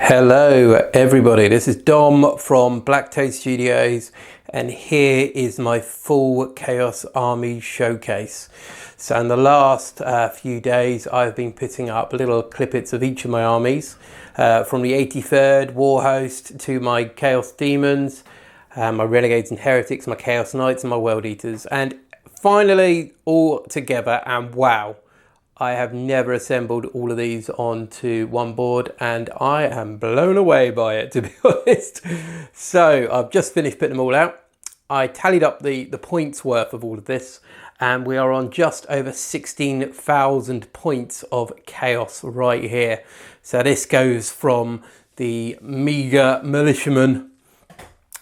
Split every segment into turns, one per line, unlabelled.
Hello everybody, this is Dom from BlackToad Studios, and here is my full Chaos Army showcase. So in the last few days I've been putting up little clippets of each of my armies, from the 83rd War Host to my Chaos Demons, my Renegades and Heretics, my Chaos Knights and my World Eaters, and finally all together. And wow, I have never assembled all of these onto one board, and I am blown away by it, to be honest. So I've just finished putting them all out. I tallied up the points worth of all of this, and we are on just over 16,000 points of chaos right here. So this goes from the meager militiaman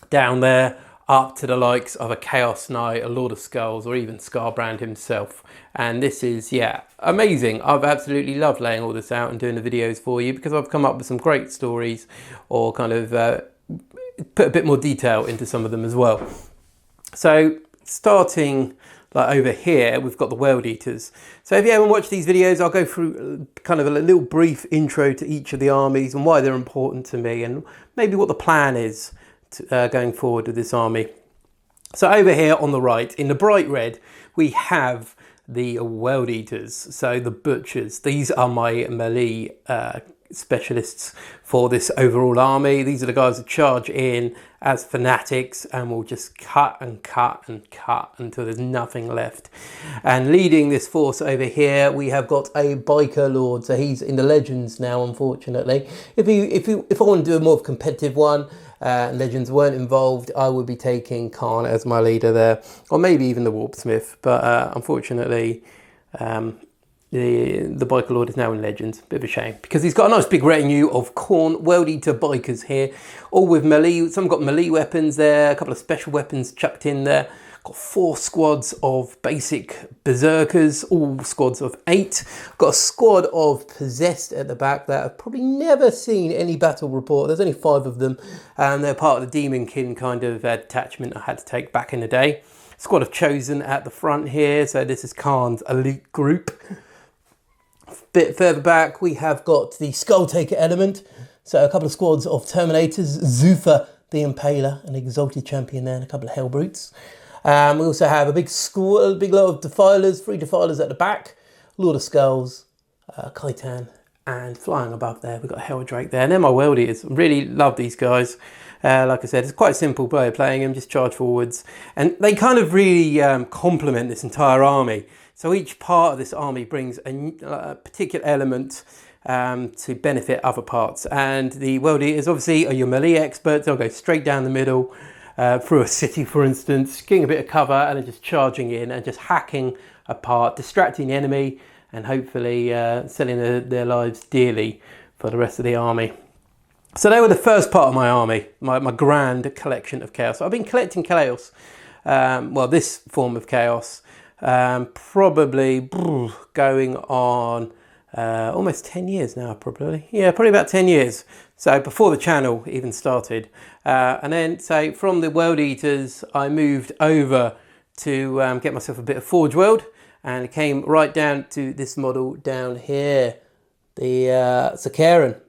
down there up to the likes of a Chaos Knight, a Lord of Skulls, or even Scarbrand himself. And this is, yeah, amazing. I've absolutely loved laying all this out and doing the videos for you, because I've come up with some great stories, or kind of put a bit more detail into some of them as well. So starting like over here, we've got the World Eaters. So if you haven't watched these videos, I'll go through kind of a little brief intro to each of the armies and why they're important to me, and maybe what the plan is going forward with this army. So over here on the right, in the bright red, we have the World Eaters, so the Butchers. These are my melee specialists for this overall army. These are the guys that charge in as fanatics and will just cut and cut and cut until there's nothing left. And leading this force over here, we have got a Biker Lord. So he's in the Legends now, unfortunately. If I want to do a more competitive one, Legends weren't involved, I would be taking Khan as my leader there, or maybe even the Warpsmith, but unfortunately the Biker Lord is now in Legends. Bit of a shame, because he's got a nice big retinue of Khorne World Eater bikers here, all with melee. Some got melee weapons there, a couple of special weapons chucked in there. Got 4 squads of basic berserkers, all squads of 8. Got a squad of possessed at the back that I've probably never seen any battle report. There's only 5 of them, and they're part of the Demonkin kind of detachment I had to take back in the day. Squad of Chosen at the front here, so this is Khan's elite group. A bit further back, we have got the Skull Taker element, so a couple of squads of Terminators, Zuffa the Impaler, an exalted champion there, and a couple of Hell Brutes. We also have a big lot of Defilers, 3 Defilers at the back, Lord of Skulls, Khitan, and flying above there, we've got a Hell Drake there. And they're my World Eaters. Really love these guys. Like I said, it's quite simple player playing them, just charge forwards. And they kind of really complement this entire army. So each part of this army brings a particular element to benefit other parts. And the World Eaters obviously are your melee experts. They'll go straight down the middle, through a city, for instance, getting a bit of cover and then just charging in and just hacking apart, distracting the enemy, and hopefully selling their lives dearly for the rest of the army. So they were the first part of my army, my grand collection of chaos. So I've been collecting chaos, well, this form of chaos, probably going on almost 10 years now, probably. Yeah, probably about 10 years. So before the channel even started. And then, so from the World Eaters, I moved over to get myself a bit of Forge World, and it came right down to this model down here, the Sakaran.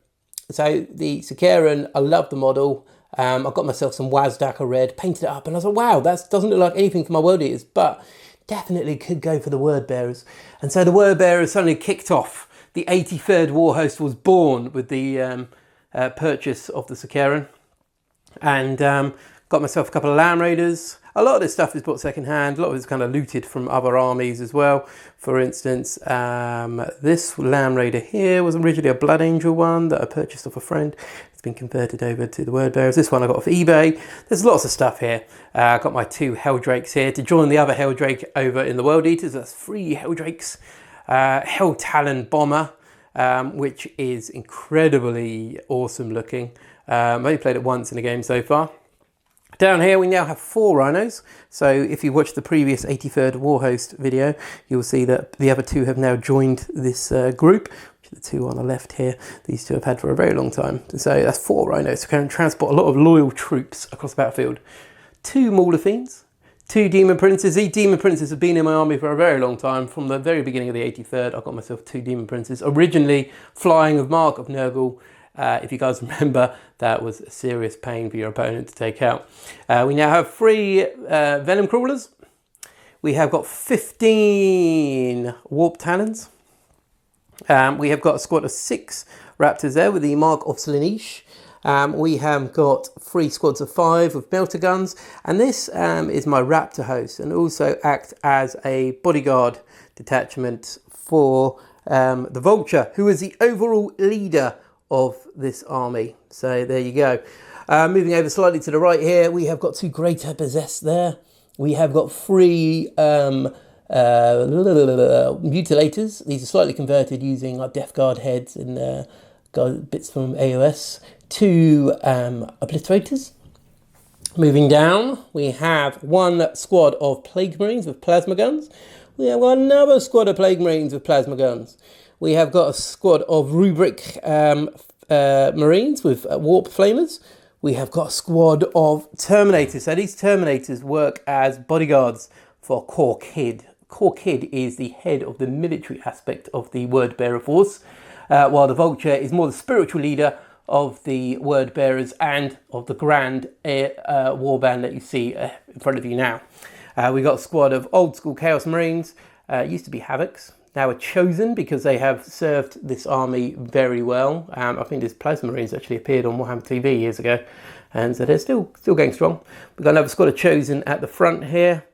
So the Sakaran, I love the model. I got myself some Wazdaka red, painted it up, and I was like, wow, that doesn't look like anything for my World Eaters, but definitely could go for the Word Bearers. And so the Word Bearers suddenly kicked off. The 83rd War Host was born with the purchase of the Sakaran, and got myself a couple of Land Raiders. A lot of this stuff is bought second hand. A lot of it's kind of looted from other armies as well. For instance, this Land Raider here was originally a Blood Angel one that I purchased off a friend. It's been converted over to the Word Bearers. This one I got off eBay. There's lots of stuff here. I got my 2 Hell Drakes here to join the other Hell Drake over in the World Eaters. That's 3 Hell Drakes. Hell Talon Bomber, which is incredibly awesome looking. I've only played it once in the game so far. Down here we now have 4 Rhinos. So if you watched the previous 83rd War Host video, you'll see that the other 2 have now joined this group, which are the 2 on the left here. These 2 have had for a very long time. So that's 4 Rhinos to can transport a lot of loyal troops across the battlefield. 2 Mauler Fiends, 2 Demon Princes. These Demon Princes have been in my army for a very long time. From the very beginning of the 83rd, I got myself 2 Demon Princes. Originally flying of Mark of Nurgle, If you guys remember, that was a serious pain for your opponent to take out. We now have 3 Venom Crawlers. We have got 15 Warp Talons. We have got a squad of 6 Raptors there with the Mark of Slaanesh. We have got 3 squads of 5 with melter guns, and this is my Raptor host, and also act as a bodyguard detachment for the Vulture, who is the overall leader of this army. So there you go. Moving over slightly to the right here, we have got 2 Greater Possessed there. We have got 3 Mutilators. These are slightly converted using like Death Guard heads and bits from AOS. 2 Obliterators. Moving down, we have 1 squad of Plague Marines with plasma guns. We have got another squad of Plague Marines with plasma guns. We have got a squad of Rubric Marines with Warp Flamers. We have got a squad of Terminators. So these Terminators work as bodyguards for Core Kid. Core Kid is the head of the military aspect of the Word Bearer force, while the Vulture is more the spiritual leader of the Word Bearers and of the grand warband that you see in front of you now. We got a squad of old school Chaos Marines, used to be Havocs, now are chosen because they have served this army very well. I think this Plasma Marines actually appeared on Warhammer TV years ago, and so they're still going strong. We've got another squad of Chosen at the front here.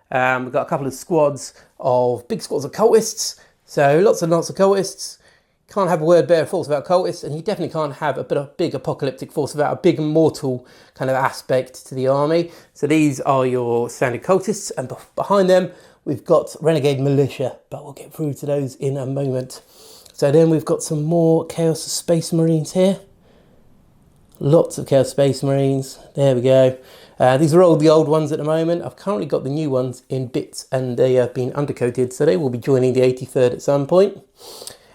We've got a couple of big squads of cultists, so lots and lots of cultists. Can't have a Word Bearer force without cultists, and you definitely can't have a big apocalyptic force without a big mortal kind of aspect to the army. So these are your standard cultists, and behind them we've got Renegade Militia, but we'll get through to those in a moment. So then we've got some more Chaos Space Marines here. Lots of Chaos Space Marines. There we go. These are all the old ones at the moment. I've currently got the new ones in bits, and they have been undercoated, so they will be joining the 83rd at some point.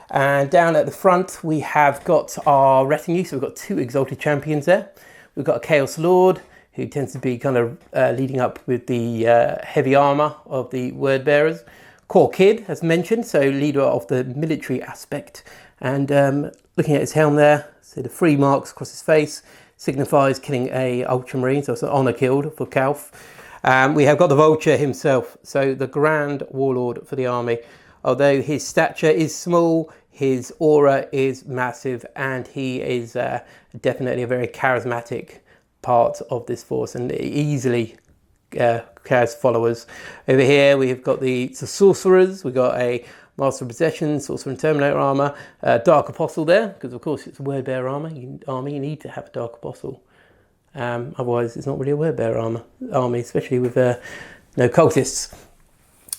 And down at the front, we have got our retinue. So we've got 2 Exalted Champions there. We've got a Chaos Lord, who tends to be kind of leading up with the heavy armor of the Word Bearers. Core Kid, as mentioned, so leader of the military aspect. And looking at his helm there, so the 3 marks across his face signifies killing a Ultramarine, so it's an honor killed for Calf. We have got the Vulture himself, so the Grand Warlord for the army. Although his stature is small, his aura is massive, and he is definitely a very charismatic part of this force, and easily has followers. Over here we have got the Sorcerers. We've got a Master of Possession, Sorcerer and Terminator armor, Dark Apostle there, because of course it's a Word Bearer army. You need to have a Dark Apostle. Otherwise it's not really a Word Bearer army, especially with no cultists.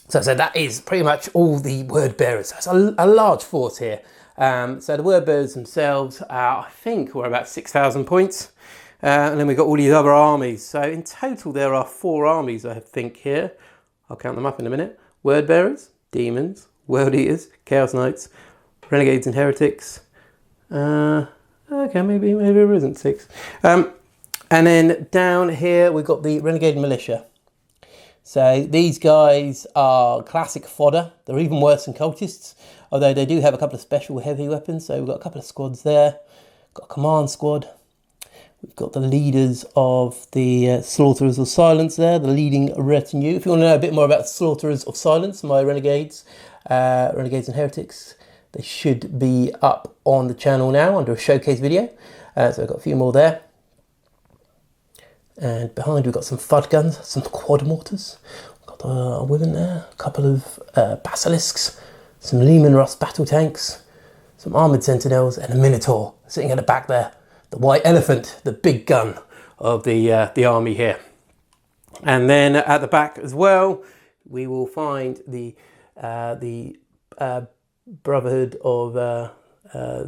So that is pretty much all the Word Bearers. That's a large force here. So the Word Bearers themselves, I think, were about 6,000 points. And then we've got all these other armies. So in total, there are 4 armies, I think, here. I'll count them up in a minute. Word Bearers, Demons, World Eaters, Chaos Knights, Renegades and Heretics. Okay, maybe there isn't 6. And then down here, we've got the Renegade Militia. So these guys are classic fodder. They're even worse than cultists, although they do have a couple of special heavy weapons. So we've got a couple of squads there. Got a command squad. We've got the leaders of the Slaughterers of Silence there, the leading retinue. If you want to know a bit more about the Slaughterers of Silence, my Renegades and Heretics, they should be up on the channel now under a showcase video. So I've got a few more there. And behind we've got some FUD guns, some quad mortars. We've got a Wyvern there, a couple of Basilisks, some Lehman Russ battle tanks, some armoured sentinels, and a Minotaur sitting at the back there. The White Elephant, the big gun of the army here. And then at the back as well, we will find the Brotherhood of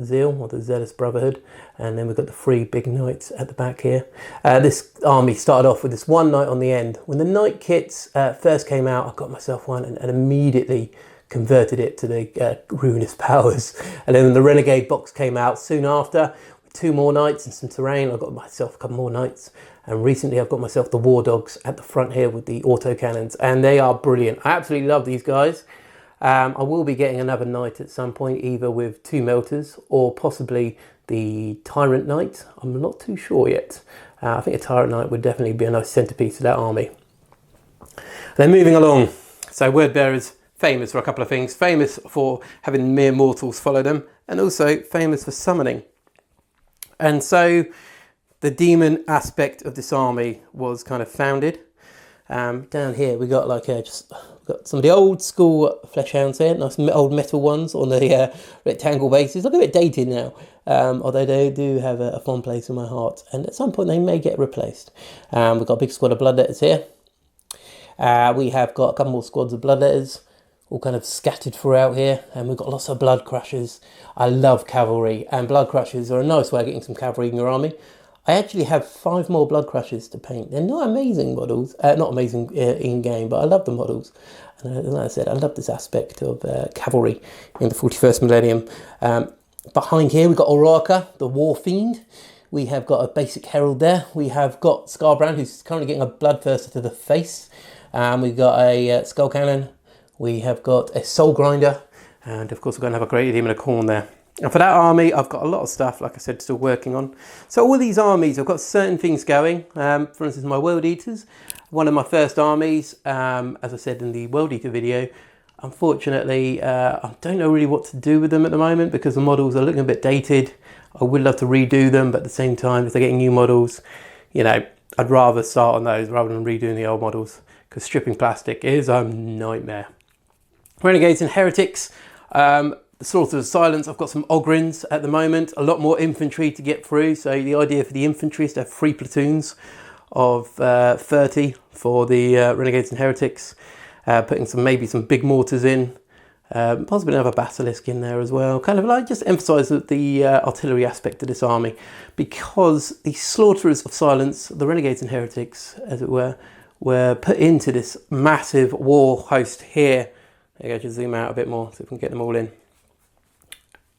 Zeal, or the Zealous Brotherhood, and then we've got the 3 big knights at the back here. This army started off with this 1 knight on the end. When the knight kits first came out, I got myself one and immediately converted it to the ruinous powers. And then when the Renegade box came out soon after, with 2 more knights and some terrain, I got myself a couple more knights. And recently I've got myself the War Dogs at the front here with the autocannons, and they are brilliant. I absolutely love these guys. I will be getting another knight at some point, either with 2 melters or possibly the Tyrant Knight. I'm not too sure yet. I think a Tyrant Knight would definitely be a nice centerpiece of that army. Then moving along, so Word Bearers, famous for a couple of things. Famous for having mere mortals follow them, and also famous for summoning. And so the demon aspect of this army was kind of founded. Down here we got like got some of the old school flesh hounds here, nice old metal ones on the rectangle bases. Look a bit dated now, although they do have a fond place in my heart, and at some point they may get replaced. We've got a big squad of bloodletters here. We have got a couple more squads of bloodletters, all kind of scattered throughout here, and we've got lots of blood crushers. I love cavalry, and blood crushers are a nice way of getting some cavalry in your army. I actually have 5 more blood crushers to paint. They're not amazing models, not amazing in-game, but I love the models. And like I said, I love this aspect of cavalry in the 41st millennium. Behind here, we've got Oraka, the War Fiend. We have got a basic herald there. We have got Scarbrand, who's currently getting a bloodthirster to the face. We've got a skull cannon. We have got a soul grinder. And of course, we're going to have a great demon of corn there. And for that army, I've got a lot of stuff, like I said, still working on. So all these armies, I've got certain things going. For instance, my World Eaters, one of my first armies, as I said in the World Eater video, unfortunately, I don't know really what to do with them at the moment because the models are looking a bit dated. I would love to redo them, but at the same time, if they're getting new models, you know, I'd rather start on those rather than redoing the old models because stripping plastic is a nightmare. Renegades and Heretics. The Slaughter of Silence, I've got some Ogrins at the moment, a lot more infantry to get through. So the idea for the infantry is to have 3 platoons of 30 for the Renegades and Heretics, putting maybe some big mortars in, possibly another Basilisk in there as well. Kind of like just emphasise the artillery aspect of this army, because the Slaughterers of Silence, the Renegades and Heretics, as it were put into this massive war host here. Maybe I should zoom out a bit more so we can get them all in.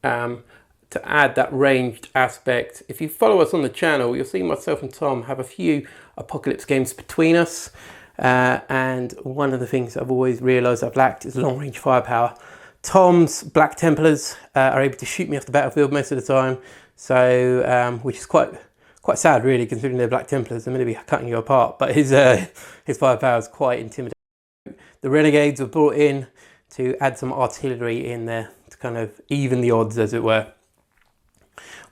To add that ranged aspect. If you follow us on the channel, you'll see myself and Tom have a few Apocalypse games between us. And one of the things I've always realised I've lacked is long range firepower. Tom's Black Templars are able to shoot me off the battlefield most of the time. So, which is quite sad really, considering they're Black Templars. I'm going to be cutting you apart, but his firepower is quite intimidating. The Renegades were brought in to add some artillery in there to kind of even the odds, as it were.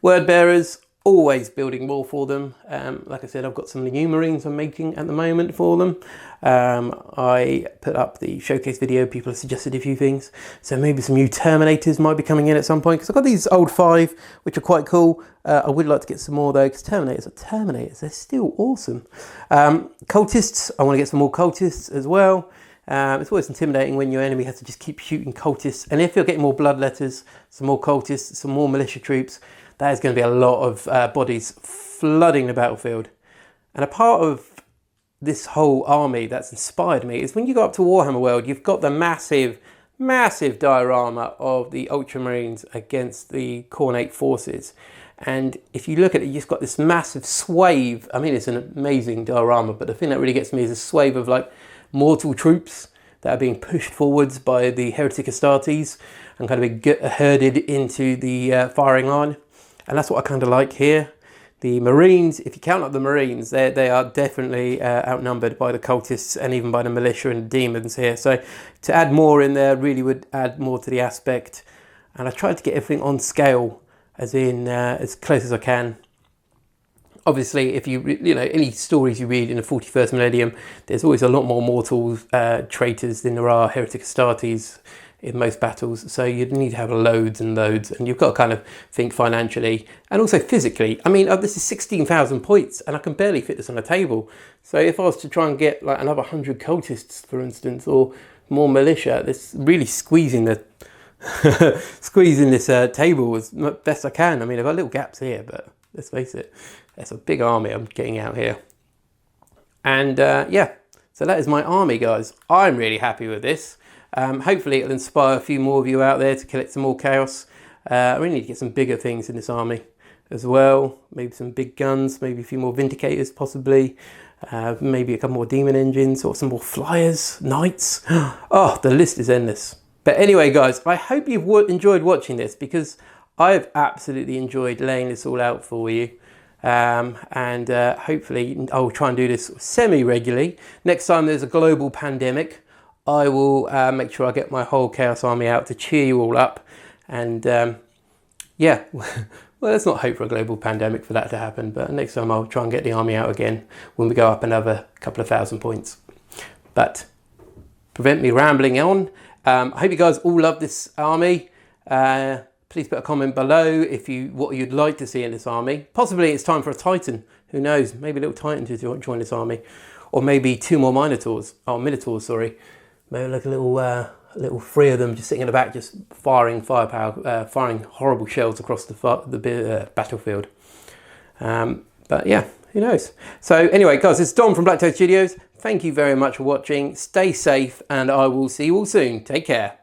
Word Bearers, always building more for them. Like I said, I've got some new Marines I'm making at the moment for them. I put up the showcase video, people have suggested a few things. So maybe some new Terminators might be coming in at some point, because I've got these old 5, which are quite cool. I would like to get some more though, because Terminators are Terminators, they're still awesome. Cultists, I want to get some more Cultists as well. It's always intimidating when your enemy has to just keep shooting cultists, and if you're getting more bloodletters, some more cultists, some more militia troops, that is going to be a lot of bodies flooding the battlefield. And a part of this whole army that's inspired me is when you go up to Warhammer World, you've got the massive diorama of the Ultramarines against the Khornate forces. And if you look at it, you've got this massive swathe. I mean, it's an amazing diorama, but the thing that really gets me is a swathe of like mortal troops that are being pushed forwards by the Heretic Astartes and kind of get herded into the firing line. And that's what I kind of like here. The Marines, if you count up the Marines, they are definitely outnumbered by the cultists and even by the militia and demons here. So to add more in there really would add more to the aspect. And I tried to get everything on scale, as in as close as I can. Obviously, if you know any stories you read in the 41st millennium, there's always a lot more mortal traitors than there are Heretic Astartes in most battles. So you'd need to have loads and loads, and you've got to kind of think financially and also physically. I mean, this is 16,000 points, and I can barely fit this on a table. So if I was to try and get like another 100 cultists, for instance, or more militia, this really squeezing the squeezing this table as best I can. I mean, I've got little gaps here, but let's face it, that's a big army I'm getting out here. And yeah, so that is my army, guys. I'm really happy with this. Hopefully it'll inspire a few more of you out there to collect some more chaos. I really need to get some bigger things in this army as well. Maybe some big guns, maybe a few more Vindicators possibly. Maybe a couple more Demon Engines or some more Flyers, Knights. Oh, the list is endless. But anyway, guys, I hope you've enjoyed watching this, because I've absolutely enjoyed laying this all out for you. And hopefully I'll try and do this semi-regularly. Next time there's a global pandemic, I will make sure I get my whole Chaos Army out to cheer you all up. And yeah, well, let's not hope for a global pandemic for that to happen, but next time I'll try and get the army out again when we go up another couple of thousand points. But prevent me rambling on. I hope you guys all love this army. Please put a comment below what you'd like to see in this army. Possibly it's time for a Titan. Who knows? Maybe a little Titan to join this army, or maybe 2 more Minotaurs. Oh, Minotaurs, sorry. Maybe like a little 3 of them just sitting in the back, just firing firepower, firing horrible shells across the battlefield. But yeah, who knows? So anyway, guys, it's Dom from BlackToad Studios. Thank you very much for watching. Stay safe, and I will see you all soon. Take care.